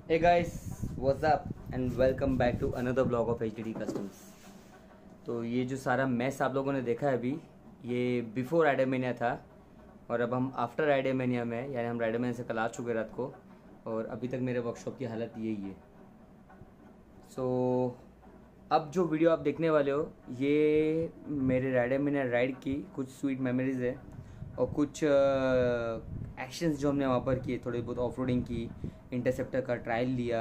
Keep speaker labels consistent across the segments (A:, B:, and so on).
A: Hey guys, what's up and welcome back to another vlog of HDD Customs। तो ये जो सारा mess आप लोगों ने देखा है अभी, ये बिफोर राइडरमेनिया था और अब हम आफ्टर राइडरमेनिया में, यानी हम राइडरमेनिया से कल आ चुके रात को और अभी तक मेरे वर्कशॉप की हालत यही है। अब जो वीडियो आप देखने वाले हो ये मेरे राइडरमेनिया राइड की कुछ स्वीट मेमोरीज है और कुछ एक्शंस जो हमने वहाँ पर किए, थोड़ी बहुत ऑफ रोडिंग की, इंटरसेप्टर का ट्रायल लिया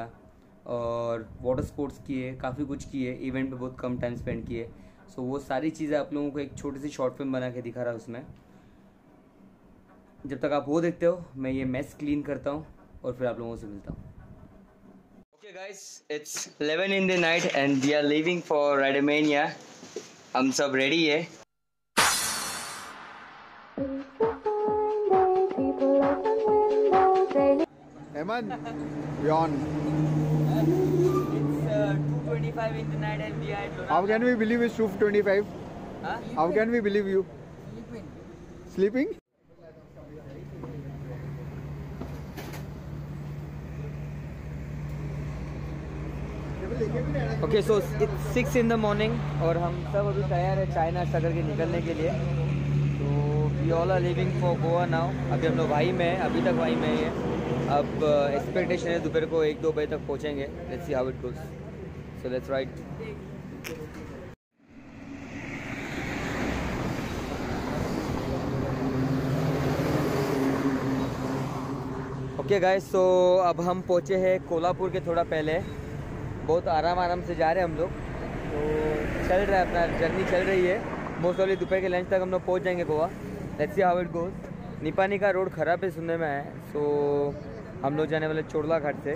A: और वाटर स्पोर्ट्स किए, काफ़ी कुछ किए, इवेंट पे बहुत कम टाइम स्पेंड किए। वो सारी चीज़ें आप लोगों को एक छोटी सी शॉर्ट फिल्म बना के दिखा रहा हूँ उसमें। जब तक आप वो देखते हो मैं ये मेस क्लीन करता हूँ और फिर आप लोगों से मिलता हूँ। Okay guys, it's 11 in the night and we are leaving for Rider Mania. हम सब रेडी है।
B: Eman, yawn.
A: It's 2:25 in the night and we are at Lonavala.
B: How can we believe it's 2:25?
A: Huh?
B: How can we believe you? Sleeping?
A: Okay, so it's 6 in the morning और हम सब अभी तैयार है चाय नाश्ता करके निकलने के लिए। तो we all are living for Goa now. अभी हम लोग वाई में हैं, अभी तक वाई में ही है। अब एक्सपेक्टेशन है दोपहर को 1-2 बजे तक पहुंचेंगे। Let's see how it goes. So let's ride. Okay guys, so अब हम पहुंचे हैं कोल्हापुर के थोड़ा पहले। बहुत आराम से जा रहे हैं हम लोग। तो चल रहा है, अपना जर्नी चल रही है। मोस्ट ऑफली दोपहर के लंच तक हम लोग पहुंच जाएंगे Goa. Let's see how it goes. Nipani का रोड ख़राब है सुनने में है। हम लोग जाने वाले चोरला घाट से।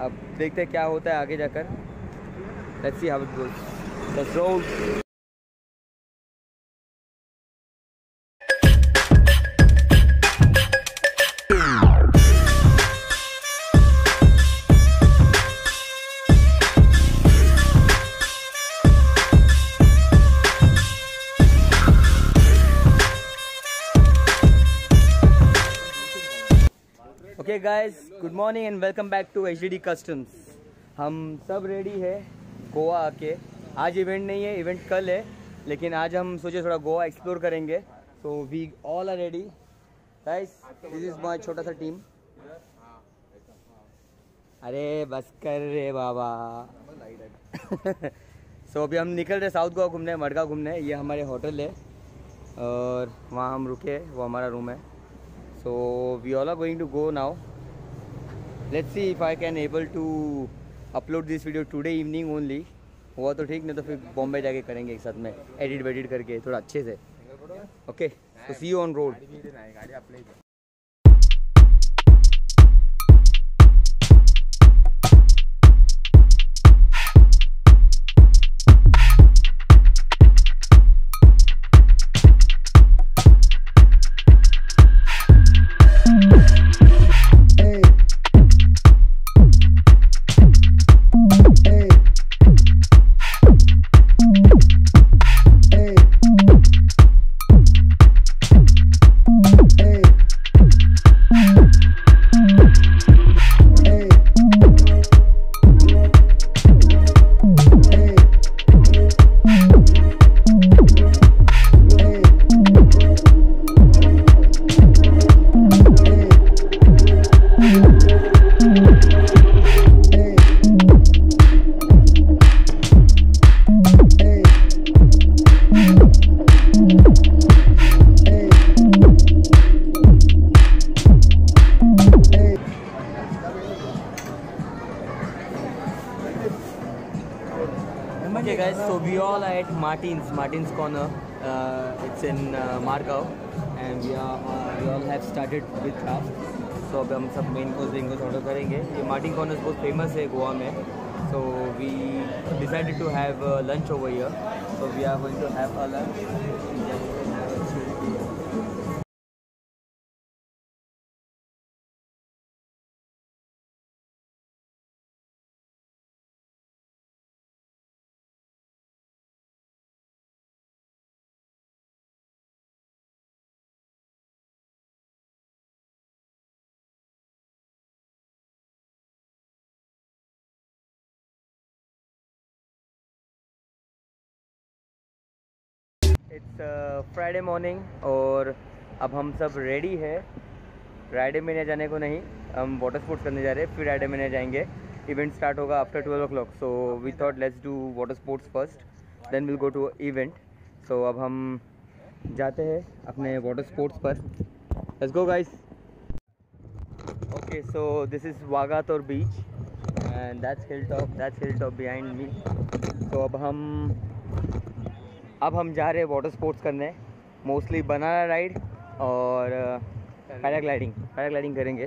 A: अब देखते हैं क्या होता है आगे जाकर। Let's see how it goes. Let's road. Okay guys, good morning and welcome back to HDD customs. हम सब रेडी है गोवा आके। आज इवेंट नहीं है, इवेंट कल है, लेकिन आज हम सोचे थोड़ा गोवा एक्सप्लोर करेंगे। So we all are ready guys. This is my छोटा सा टीम। अरे बस कर रे बाबा। अभी हम निकल रहे साउथ गोवा घूमने, मडगांव घूमने। ये हमारे होटल है और वहाँ हम रुके, वो हमारा रूम है। So we all are going to go now. Let's see if I can able to upload this video today evening only. हुआ तो ठीक, नहीं तो फिर बॉम्बे जाके करेंगे एक साथ में, एडिट वेडिट करके थोड़ा अच्छे से। Okay, so see you on road. Okay guys, so we all are at Martin's Corner. It's in Margao and we all have started with craft. अभी हम सब मेन कोर्स ऑर्डर करेंगे। ये मार्टिन कॉर्नर बहुत फेमस है गोवा में। We decided to have lunch over here. So we are going to have a lunch। It's Friday morning और अब हम सब रेडी है। राइडे में जाने को नहीं, हम वाटर स्पोर्ट्स करने जा रहे हैं, फिर राइडे में जाएंगे। इवेंट स्टार्ट होगा after 12 o'clock, so we thought let's do water sports first, then will go to event. सो अब हम जाते हैं अपने वाटर स्पोर्ट्स पर। Let's go guys. Okay, so this is Vagator beach and that's hill top behind me. तो अब हम जा रहे हैं वाटर स्पोर्ट्स करने, मोस्टली बनाना राइड और पैराग्लाइडिंग करेंगे।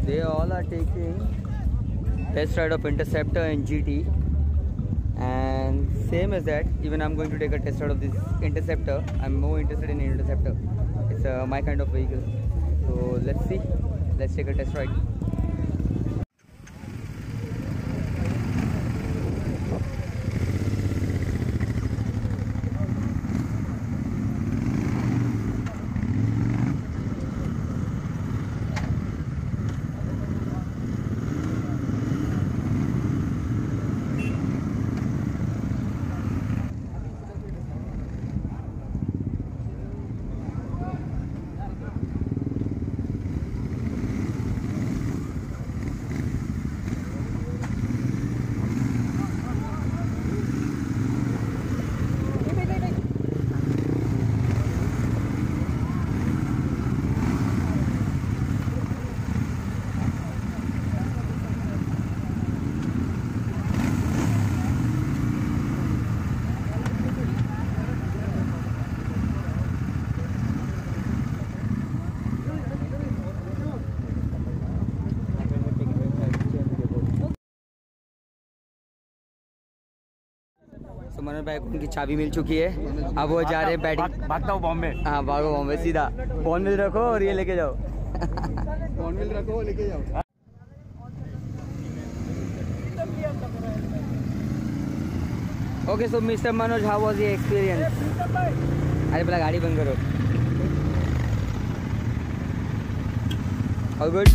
A: They all are taking test ride of Interceptor and GT, and same as that, even I'm going to take a test ride of this Interceptor. I'm more interested in Interceptor. It's my kind of vehicle. So let's see. Let's take a test ride. तो मनोज भाई को उनकी चाबी मिल चुकी है, अब वो जा रहे हैं बैटिंग।
C: भागता हूँ बॉम्बे।
A: हाँ भागो बॉम्बे सीधा, बॉर्नविल रखो और ये लेके जाओ।
B: बॉर्नविल रखो लेके जाओ।
A: Okay so mister Manoj, how was your experience? अरे पहले गाड़ी बंद करो। All good?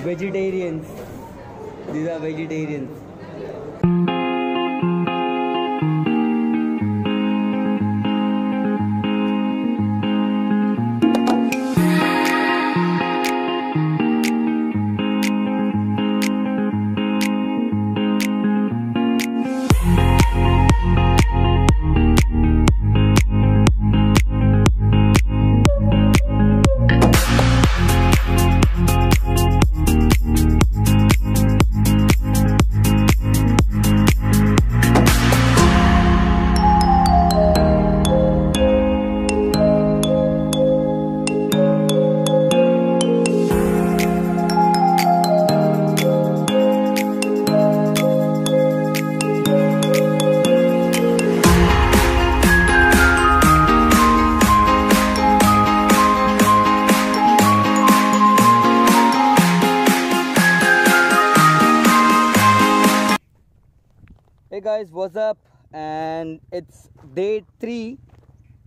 A: Vegetarians. These are vegetarians. Hey guys, what's up? And it's day 3,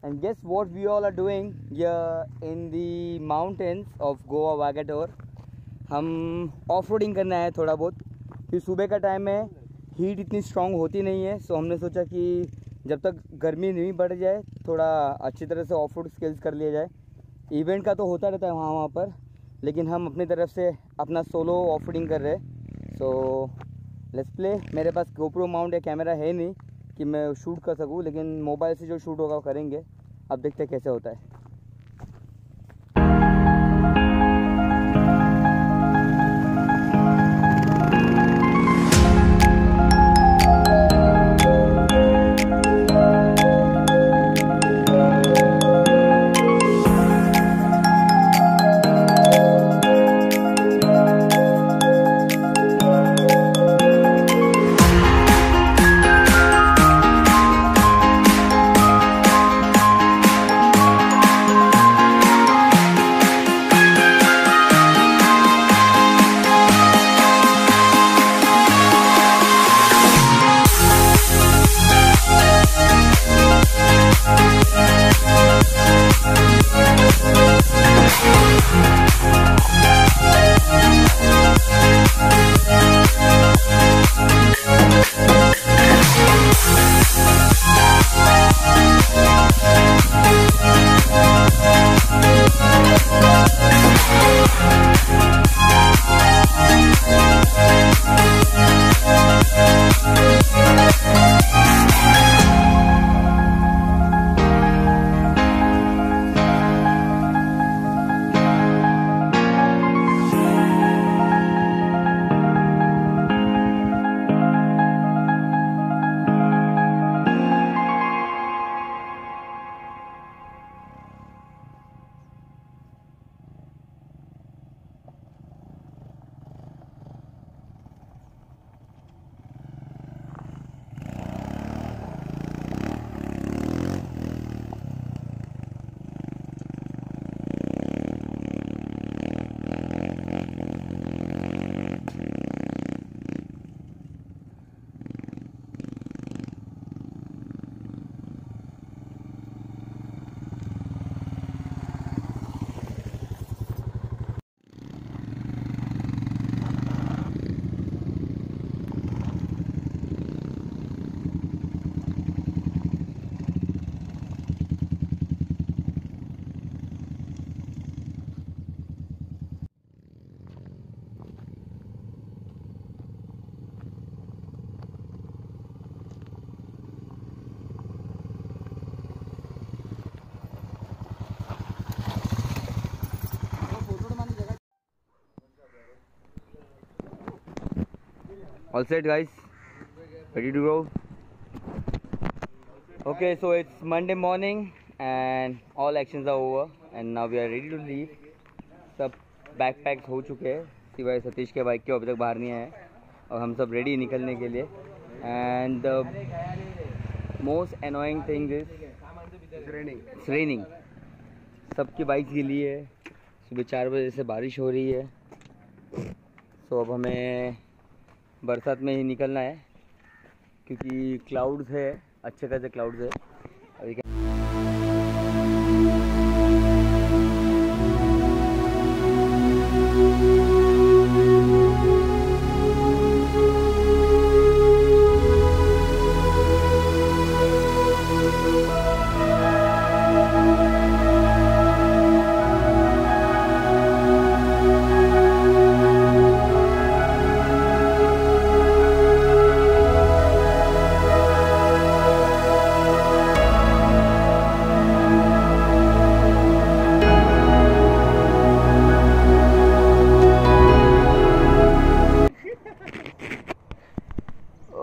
A: and guess what we all are doing here in the mountains of Goa Vagator. हम off roading करना है थोड़ा बहुत, क्योंकि सुबह का टाइम है, हीट इतनी स्ट्रांग होती नहीं है। सो हमने सोचा कि जब तक गर्मी नहीं बढ़ जाए थोड़ा अच्छी तरह से ऑफ रोड स्किल्स कर लिया जाए। इवेंट का तो होता रहता है वहाँ पर, लेकिन हम अपनी तरफ से अपना सोलो ऑफ रोडिंग कर रहे हैं। So let's play. मेरे पास गोप्रो माउंट या कैमरा है नहीं कि मैं शूट कर सकूँ, लेकिन मोबाइल से जो शूट होगा वो करेंगे। अब देखते हैं कैसे होता है। All set guys, ready to go? Okay, so it's Monday morning and all actions are over and now we are ready to leave. सब बैकपैक्स हो चुके हैं सिवाय सतीश के बाइक के, अभी तक बाहर नहीं आए और हम सब रेडी निकलने के लिए। And the most annoying thing is raining. सबकी बाइक गीली है, सुबह 4 बजे से बारिश हो रही है। सो अब हमें बरसात में ही निकलना है क्योंकि क्लाउड्स है, अच्छे खासे क्लाउड्स है। अभी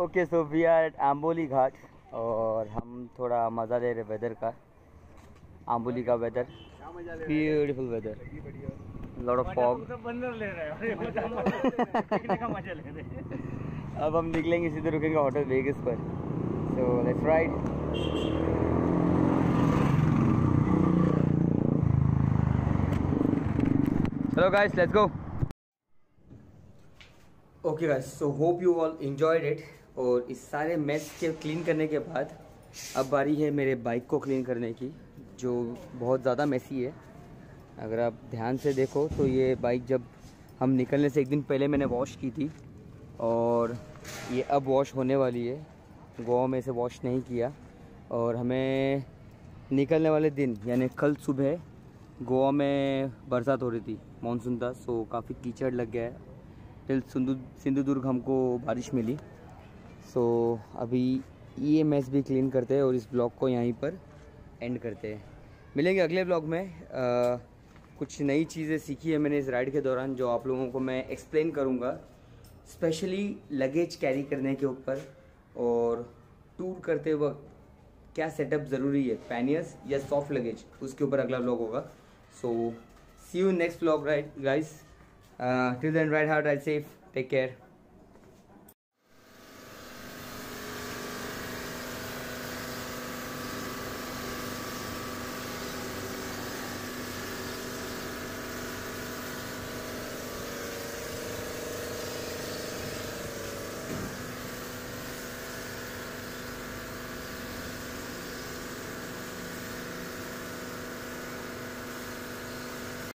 A: okay, so we are at Amboli Ghat और हम थोड़ा मज़ा ले रहे वेदर का। आम्बोली का weather, beautiful weather, lot of fog. अब हम निकलेंगे, सीधे रुकेंगे होटल वेगस पर। So let's ride. चलो guys, let's go. Okay guys, so hope you all enjoyed it. और इस सारे मेस के क्लीन करने के बाद अब बारी है मेरे बाइक को क्लीन करने की, जो बहुत ज़्यादा मेसी है। अगर आप ध्यान से देखो तो ये बाइक जब हम निकलने से एक दिन पहले मैंने वॉश की थी और ये अब वॉश होने वाली है। गोवा में इसे वॉश नहीं किया और हमें निकलने वाले दिन यानी कल सुबह गोवा में बरसात हो रही थी, मानसून था, सो काफ़ी कीचड़ लग गया है। टिल सिंधुदुर्ग हमको बारिश मिली। सो अभी ये मेस भी क्लीन करते हैं और इस ब्लॉग को यहीं पर एंड करते हैं। मिलेंगे अगले ब्लॉग में। कुछ नई चीज़ें सीखी है मैंने इस राइड के दौरान जो आप लोगों को मैं एक्सप्लेन करूँगा, स्पेशली लगेज कैरी करने के ऊपर और टूर करते वक्त क्या सेटअप ज़रूरी है, पैनियर्स या सॉफ्ट लगेज, उसके ऊपर अगला ब्लॉग होगा। So see you next blog right guys, till then ride hard, ride safe, take care.